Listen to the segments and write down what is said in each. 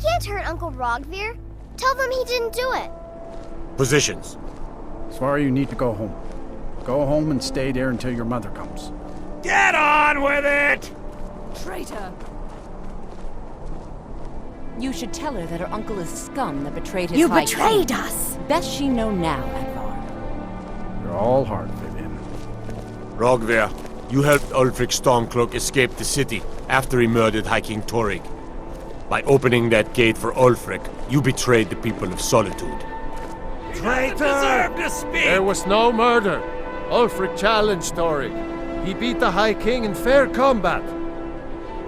can't hurt Uncle Rogvir. Tell them he didn't do it. Positions. Svar, you need to go home. Go home and stay there until your mother comes. Get on with it! Traitor! You should tell her that her uncle is scum that betrayed his You high betrayed king. us! Best she know now, Advar. You're all hard, Vivian. Rogvir, you helped Ulfric Stormcloak escape the city after he murdered High King Torrig. By opening that gate for Ulfric, you betrayed the people of Solitude. Traitor! Deserve to speak! There was no murder. Ulfric challenged Torrig. He beat the High King in fair combat.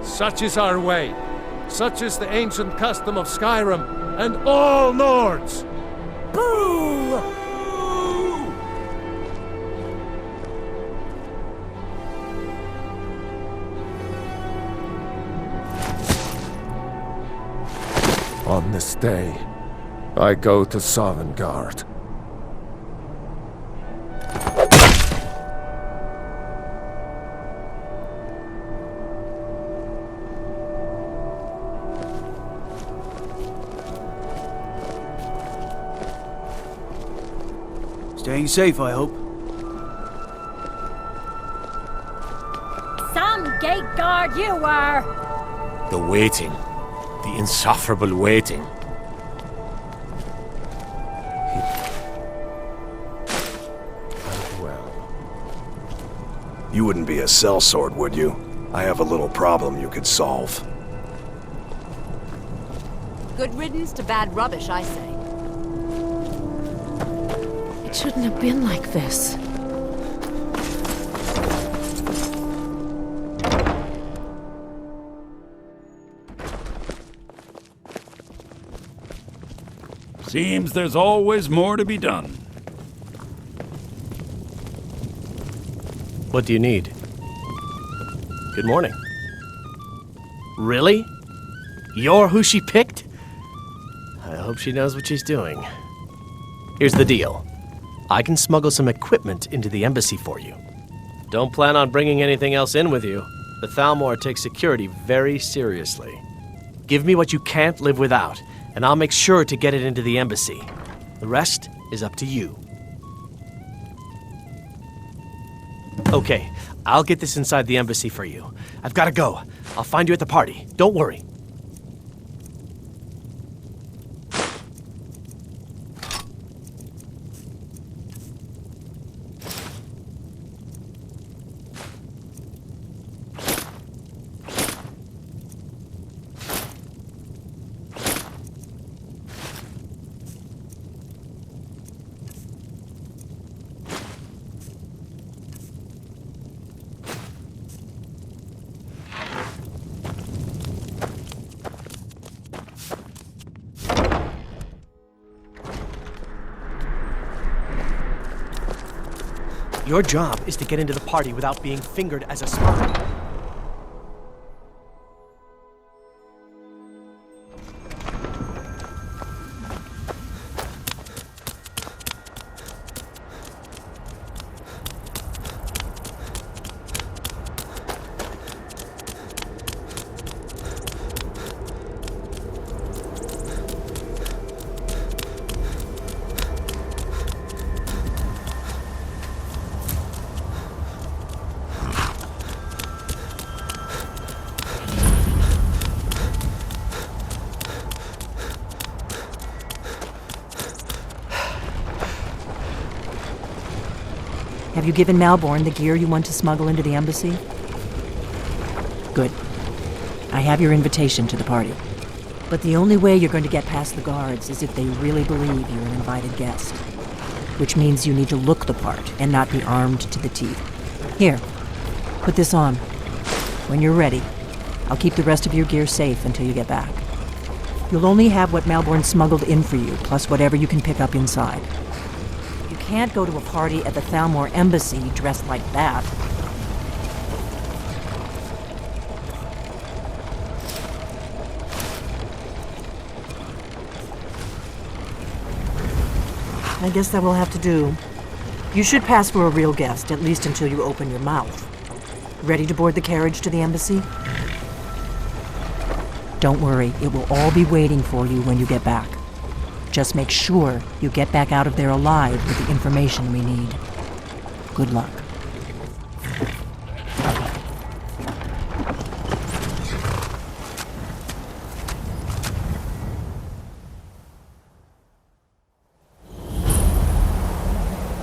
Such is our way. Such is the ancient custom of Skyrim and all Nords. Boo! On this day, I go to Sovngarde. Staying safe, I hope. Some gate guard you were! The waiting. The insufferable waiting. Well, You wouldn't be a sellsword, would you? I have a little problem you could solve. Good riddance to bad rubbish, I say. It shouldn't have been like this. Seems there's always more to be done. What do you need? Good morning. Really? You're who she picked? I hope she knows what she's doing. Here's the deal. I can smuggle some equipment into the embassy for you. Don't plan on bringing anything else in with you. The Thalmor takes security very seriously. Give me what you can't live without, and I'll make sure to get it into the embassy. The rest is up to you. Okay, I'll get this inside the embassy for you. I've got to go. I'll find you at the party. Don't worry. Your job is to get into the party without being fingered as a spy. Have you given Malborn the gear you want to smuggle into the embassy? Good. I have your invitation to the party. But the only way you're going to get past the guards is if they really believe you're an invited guest. Which means you need to look the part and not be armed to the teeth. Here, put this on. When you're ready, I'll keep the rest of your gear safe until you get back. You'll only have what Malborn smuggled in for you, plus whatever you can pick up inside. You can't go to a party at the Thalmor embassy dressed like that. I guess that will have to do. You should pass for a real guest, at least until you open your mouth. Ready to board the carriage to the embassy? Don't worry, it will all be waiting for you when you get back. Just make sure you get back out of there alive with the information we need. Good luck.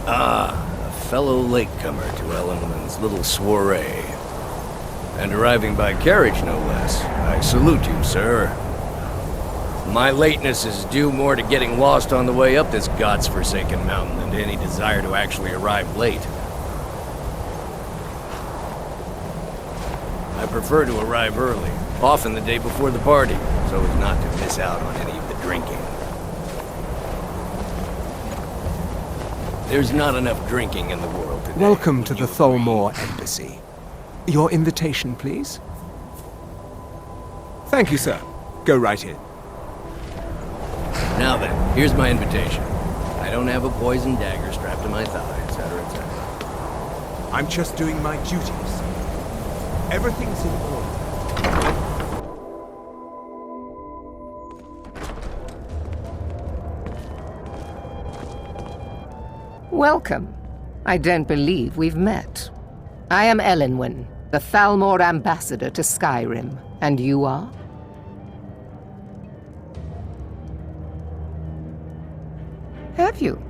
A fellow latecomer to Ellenman's little soiree. And arriving by carriage, no less. I salute you, sir. My lateness is due more to getting lost on the way up this god's-forsaken mountain than to any desire to actually arrive late. I prefer to arrive early, often the day before the party, so as not to miss out on any of the drinking. There's not enough drinking in the world today. Welcome to the Tholmor Embassy. Your invitation, please? Thank you, sir. Go right in. Now then, here's my invitation. I don't have a poison dagger strapped to my thigh, etc., etc. I'm just doing my duties. Everything's in order. Welcome. I don't believe we've met. I am Elenwen, the Thalmor ambassador to Skyrim. And you are? Have you?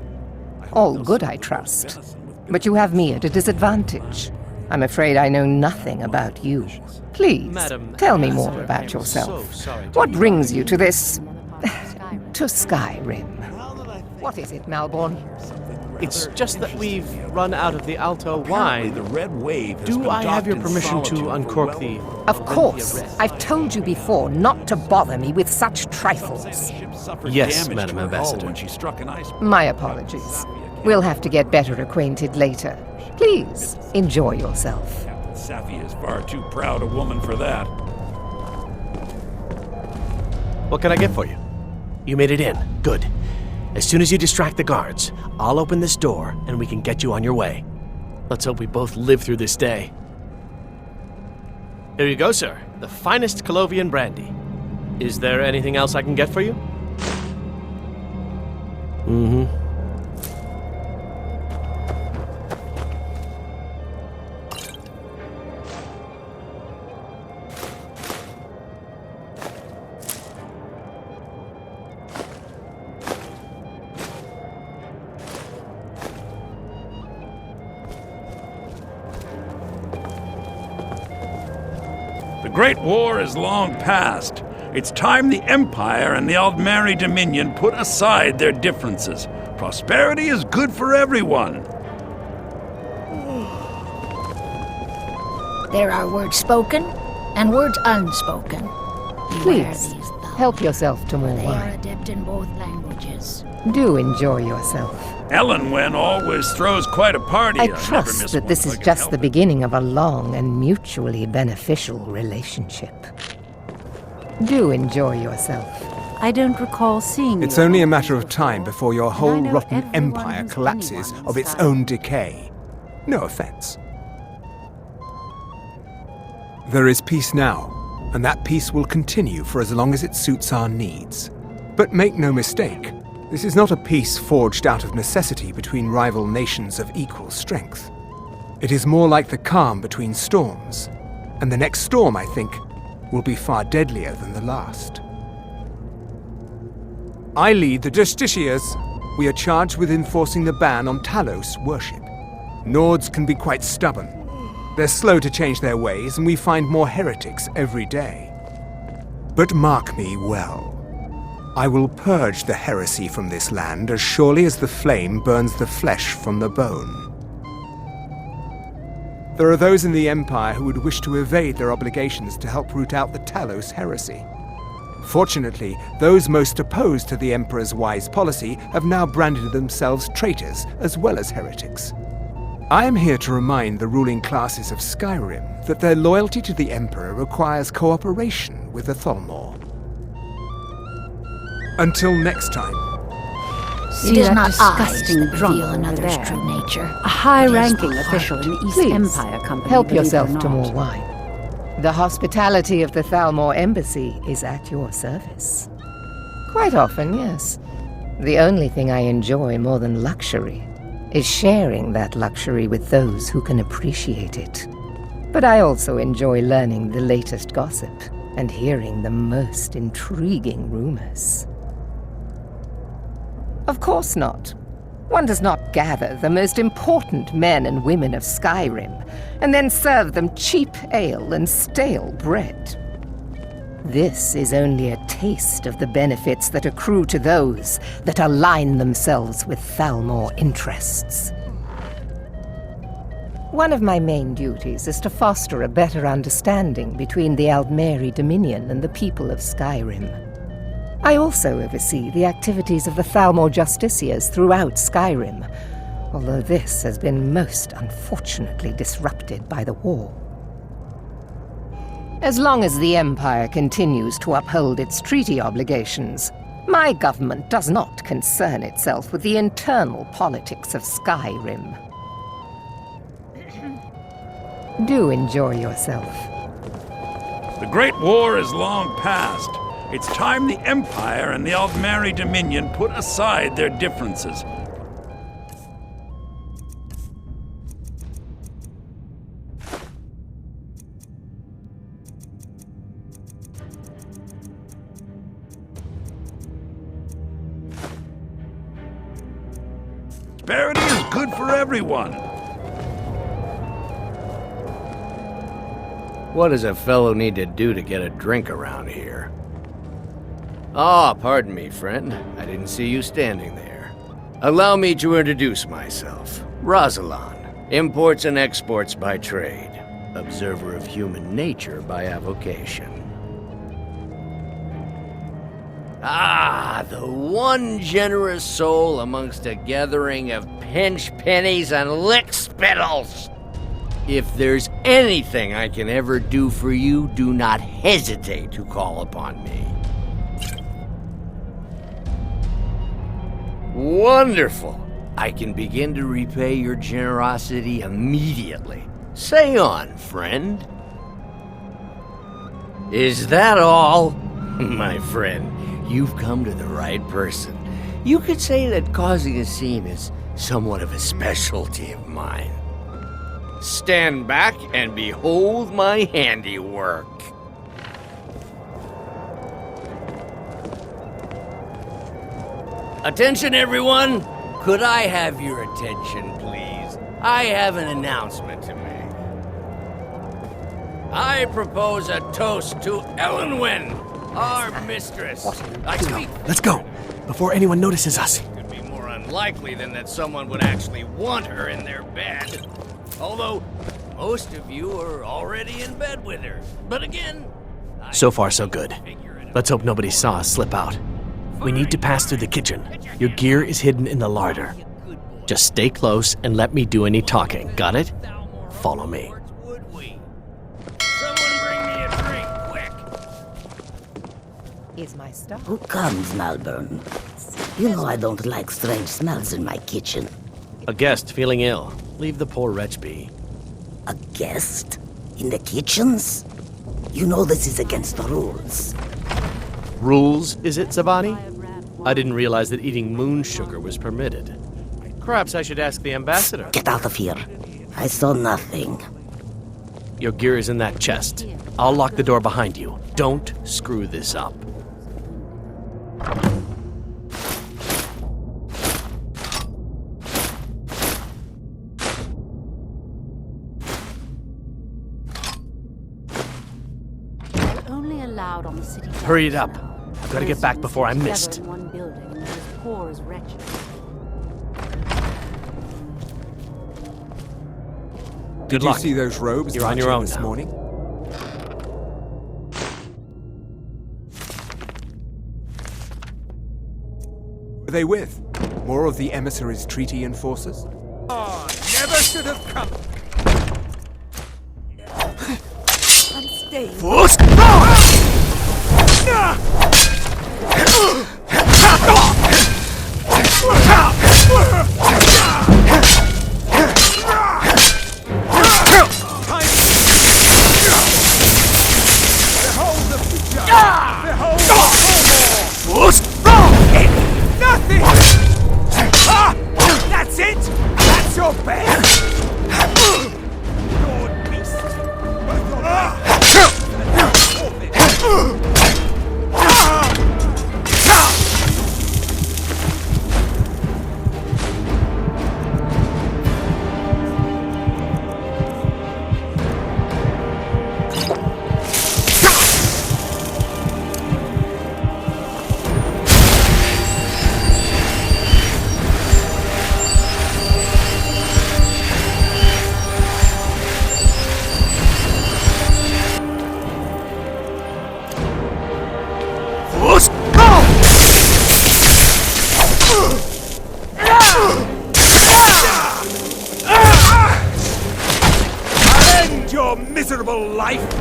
All good, I trust. But you have me at a disadvantage. I'm afraid I know nothing about you. Please, tell me more about yourself. What brings you to this... to Skyrim? What is it, Malborn? It's just that we've run out of the Alto wine. The red wave Do I have your permission to uncork the... Of course. I've told you before not to bother me with such trifles. Yes, Madam Ambassador. My apologies. We'll have to get better acquainted later. Please, enjoy yourself. Safi is far too proud a woman for that. What can I get for you? You made it in. Good. As soon as you distract the guards, I'll open this door and we can get you on your way. Let's hope we both live through this day. Here you go, sir. The finest Colovian brandy. Is there anything else I can get for you? Mm-hmm. The Great War is long past. It's time the Empire and the Aldmeri Dominion put aside their differences. Prosperity is good for everyone. There are words spoken and words unspoken. Beware Please, these thoughts, help yourself to more for they are wine. adept in both languages. Do enjoy yourself. Elenwen always throws quite a party. I never trust miss that one this if I is can just help the it. beginning of a long and mutually beneficial relationship. Do enjoy yourself. I don't recall seeing It's you. only a matter of time before your whole know rotten everyone empire who's collapses anyone of its inside. own decay. No offense. There is peace now, and that peace will continue for as long as it suits our needs. But make no mistake, this is not a peace forged out of necessity between rival nations of equal strength. It is more like the calm between storms, and the next storm, I think, will be far deadlier than the last. I lead the Justiciars. We are charged with enforcing the ban on Talos worship. Nords can be quite stubborn. They're slow to change their ways, and we find more heretics every day. But mark me well. I will purge the heresy from this land as surely as the flame burns the flesh from the bone. There are those in the Empire who would wish to evade their obligations to help root out the Talos heresy. Fortunately, those most opposed to the Emperor's wise policy have now branded themselves traitors as well as heretics. I am here to remind the ruling classes of Skyrim that their loyalty to the Emperor requires cooperation with the Tholmor. Until next time. It is not disgusting eyes that drunk reveal over another's there. true nature. A high-ranking It is the official in the East Please, Empire Company. help believe it or yourself to not. more wine. The hospitality of the Thalmor Embassy is at your service. Quite often, yes. The only thing I enjoy more than luxury is sharing that luxury with those who can appreciate it. But I also enjoy learning the latest gossip and hearing the most intriguing rumors. Of course not. One does not gather the most important men and women of Skyrim and then serve them cheap ale and stale bread. This is only a taste of the benefits that accrue to those that align themselves with Thalmor interests. One of my main duties is to foster a better understanding between the Aldmeri Dominion and the people of Skyrim. I also oversee the activities of the Thalmor Justiciars throughout Skyrim, although this has been most unfortunately disrupted by the war. As long as the Empire continues to uphold its treaty obligations, my government does not concern itself with the internal politics of Skyrim. Do enjoy yourself. The Great War is long past. It's time the Empire and the Aldmeri Dominion put aside their differences. Prosperity is good for everyone. What does a fellow need to do to get a drink around here? Ah, pardon me, friend. I didn't see you standing there. Allow me to introduce myself. Rosalan, imports and exports by trade. Observer of human nature by avocation. Ah, the one generous soul amongst a gathering of pinch pennies and lick spittles. If there's anything I can ever do for you, do not hesitate to call upon me. Wonderful. I can begin to repay your generosity immediately. Say on, friend. Is that all? My friend, you've come to the right person. You could say that causing a scene is somewhat of a specialty of mine. Stand back and behold my handiwork. Attention, everyone! Could I have your attention, please? I have an announcement to make. I propose a toast to Elenwen, our mistress. I speak. Let's go, before anyone notices us. It could be more unlikely than that someone would actually want her in their bed. Although, most of you are already in bed with her. But again... So far, so good. Let's hope nobody saw us slip out. We need to pass through the kitchen. Your gear is hidden in the larder. Just stay close and let me do any talking. Got it? Follow me. Someone bring me a drink, quick! Is my stuff? Who comes, Malburn? You know I don't like strange smells in my kitchen. A guest feeling ill. Leave the poor wretch be. A guest? In the kitchens? You know this is against the rules. Rules, is it, Zavani? I didn't realize that eating moon sugar was permitted. Perhaps I should ask the ambassador. Get out of here. I saw nothing. Your gear is in that chest. I'll lock the door behind you. Don't screw this up. Only allowed on the city. Hurry it up. I've got to get back before I'm missed. In one building, and they're as poor as wretched. Good Did luck. you see those robes You're on your own this now. morning? Were they with more of the emissaries' treaty enforcers? Oh, never should have come. Unstable. First! I'll end your miserable life!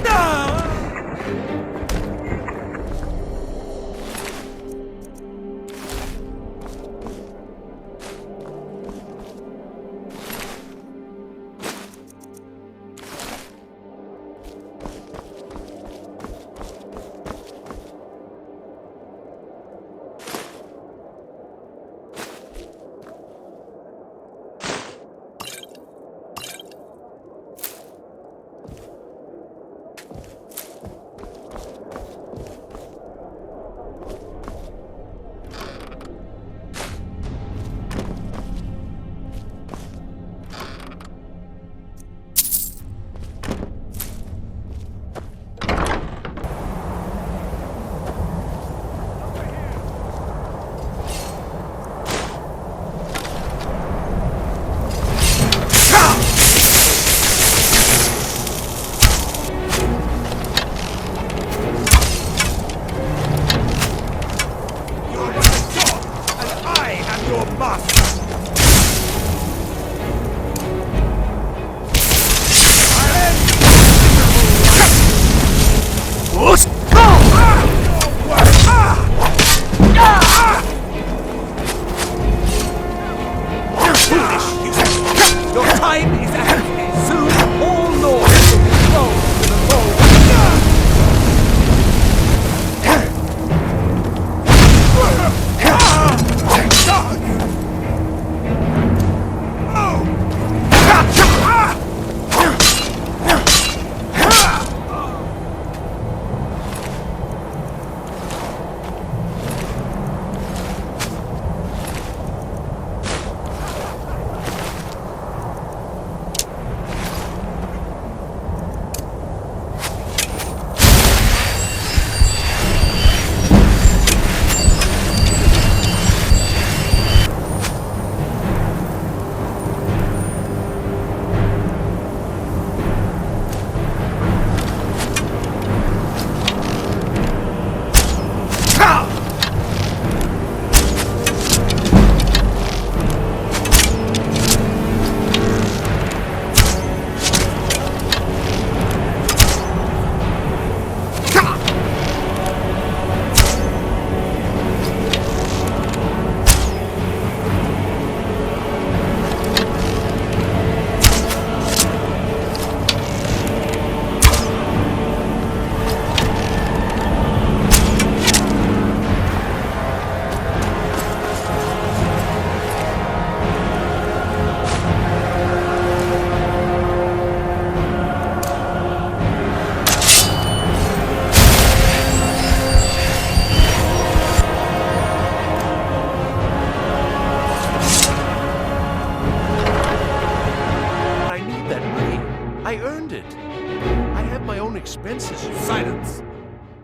Silence!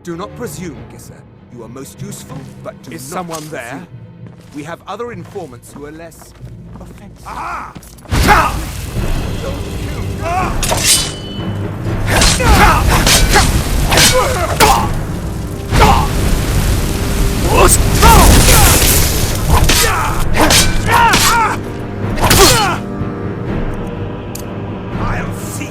Do not presume, Gisser. You are most useful, but do not someone there? We have other informants who are less offensive. Aha! I'll see.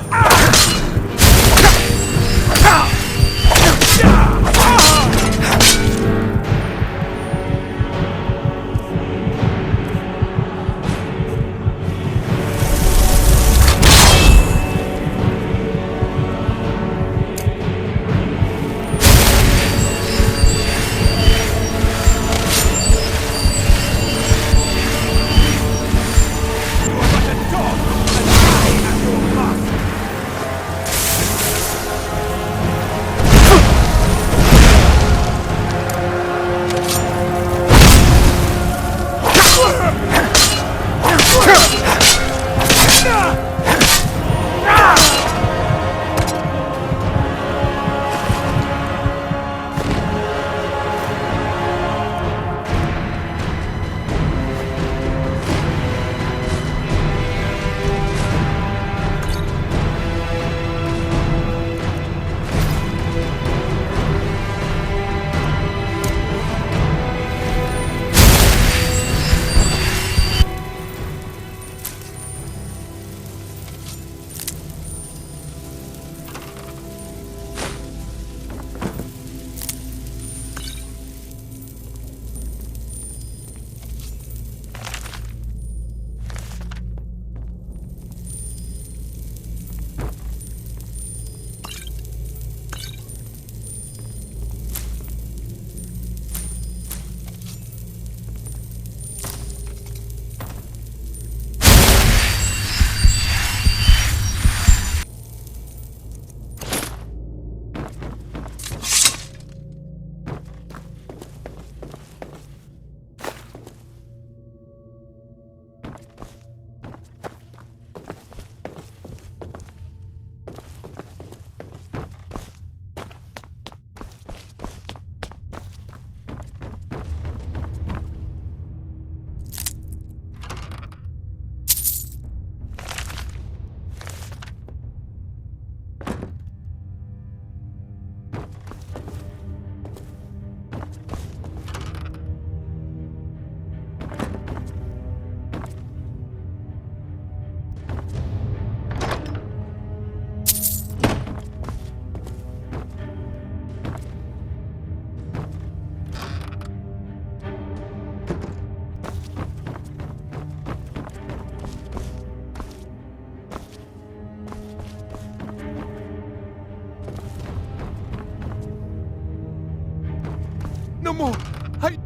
No more! I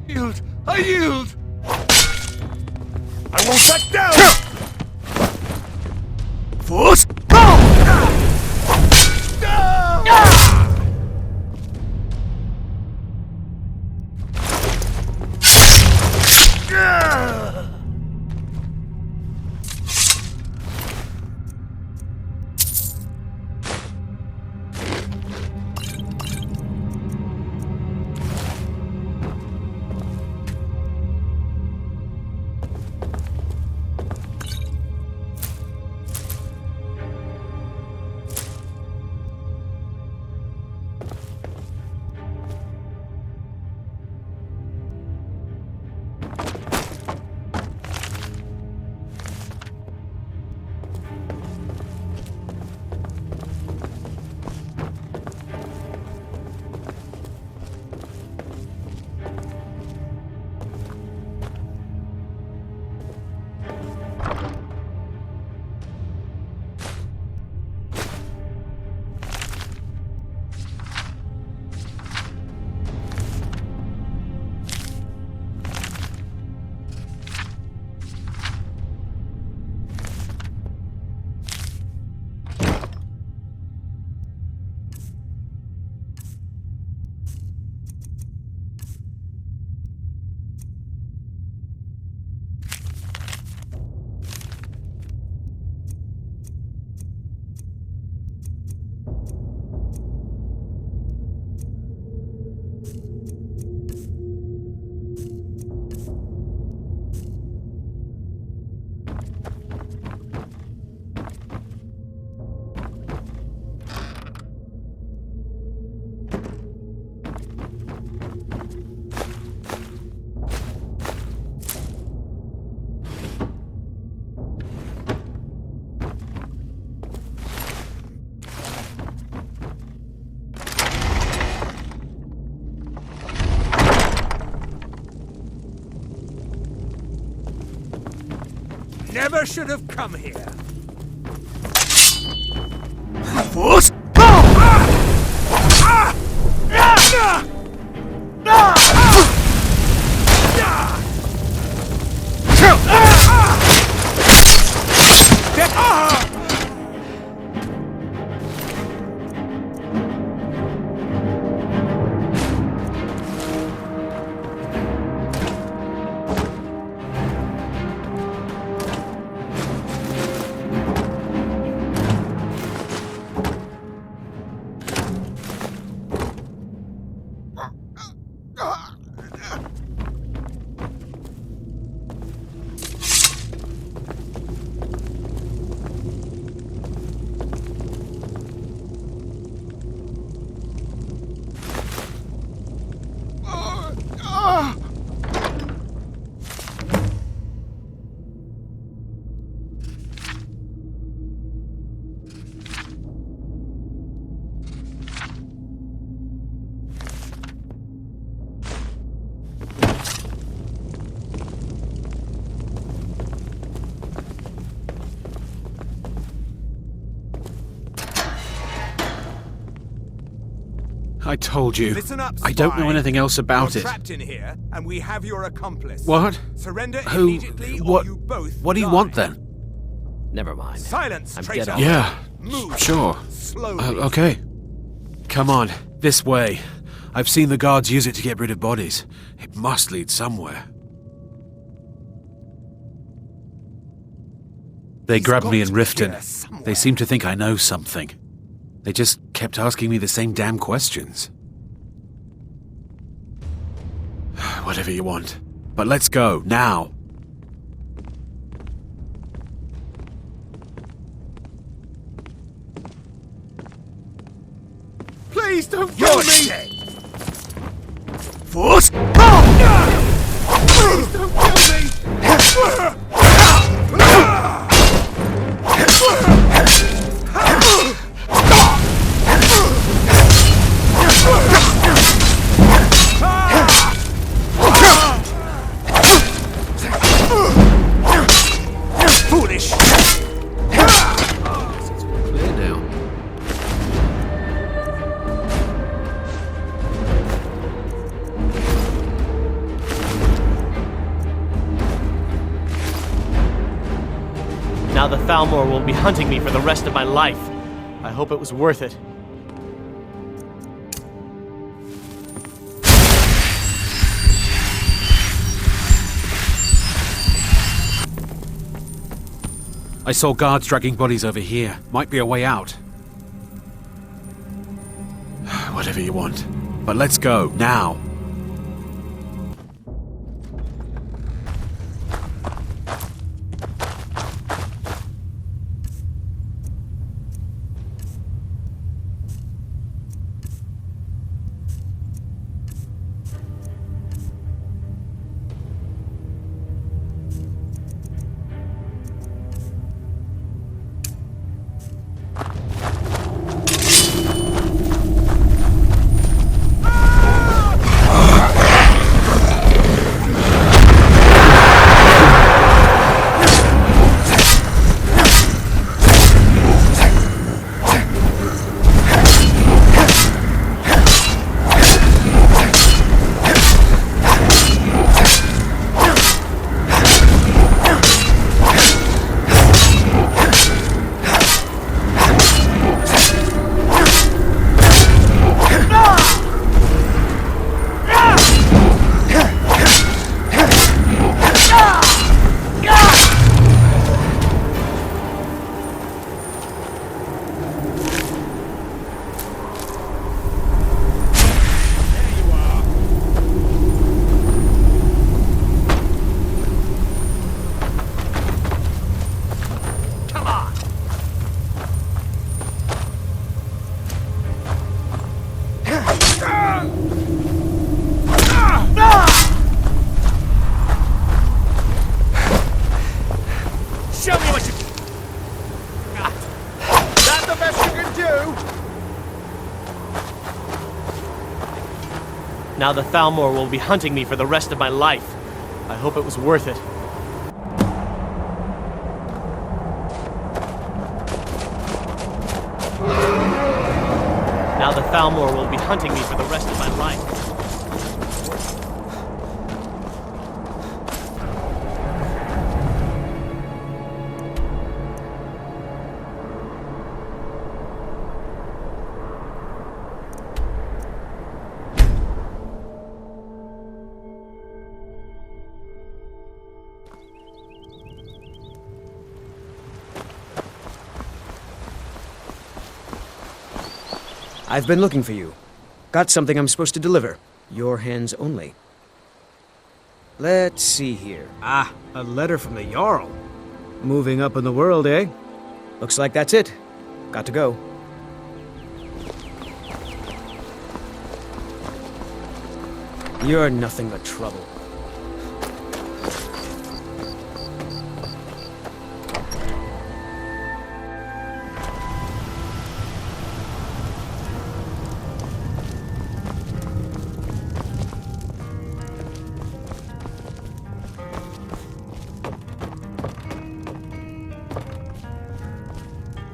yield! I yield! I won't back down! Force! Never should have come here. Force! I told you. Listen up, I don't know spy. anything else about You're it. trapped in here, and we have your accomplice. What? Surrender Who? immediately, What? or you both What do you die. want then? Never mind. Silence, I'm traitor. dead on. Yeah, Move. sure. Slowly. Okay. Come on, this way. I've seen the guards use it to get rid of bodies. It must lead somewhere. They grabbed me in Riften. They seem to think I know something. They just kept asking me the same damn questions. Whatever you want. But let's go, now. Please don't kill me! Force! Please don't kill me! Foolish! Clear now. Now the Thalmor will be hunting me for the rest of my life. I hope it was worth it. I saw guards dragging bodies over here. Might be a way out. Whatever you want. But let's go, now. Now the Thalmor will be hunting me for the rest of my life. I hope it was worth it. Now the Thalmor will be hunting me for the rest of my life. I've been looking for you. Got something I'm supposed to deliver. Your hands only. Let's see here. Ah, a letter from the Jarl. Moving up in the world, eh? Looks like that's it. Got to go. You're nothing but trouble.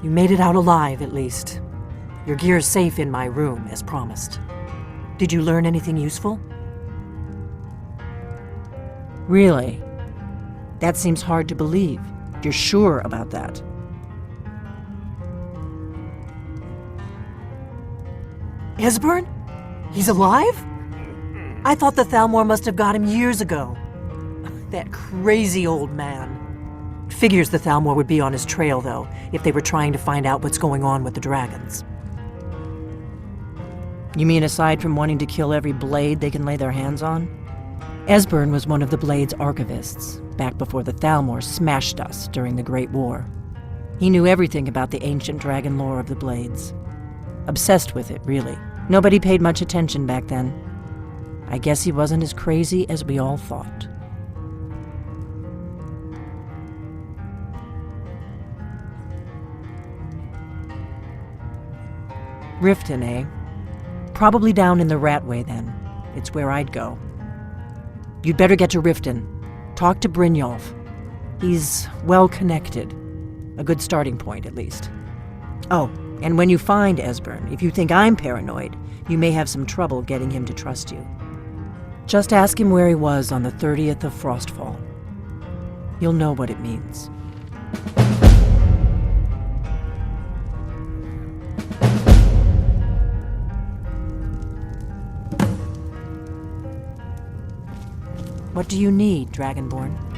You made it out alive, at least. Your gear's safe in my room, as promised. Did you learn anything useful? Really? That seems hard to believe. You're sure about that? Esbern? He's alive? I thought the Thalmor must have got him years ago. That crazy old man. Figures the Thalmor would be on his trail, though, if they were trying to find out what's going on with the dragons. You mean aside from wanting to kill every blade they can lay their hands on? Esbern was one of the Blade's archivists, back before the Thalmor smashed us during the Great War. He knew everything about the ancient dragon lore of the Blades. Obsessed with it, really. Nobody paid much attention back then. I guess he wasn't as crazy as we all thought. Riften, eh? Probably down in the Ratway, then. It's where I'd go. You'd better get to Riften. Talk to Brynjolf. He's well-connected. A good starting point, at least. Oh, and when you find Esbern, if you think I'm paranoid, you may have some trouble getting him to trust you. Just ask him where he was on the 30th of Frostfall. You'll know what it means. What do you need, Dragonborn?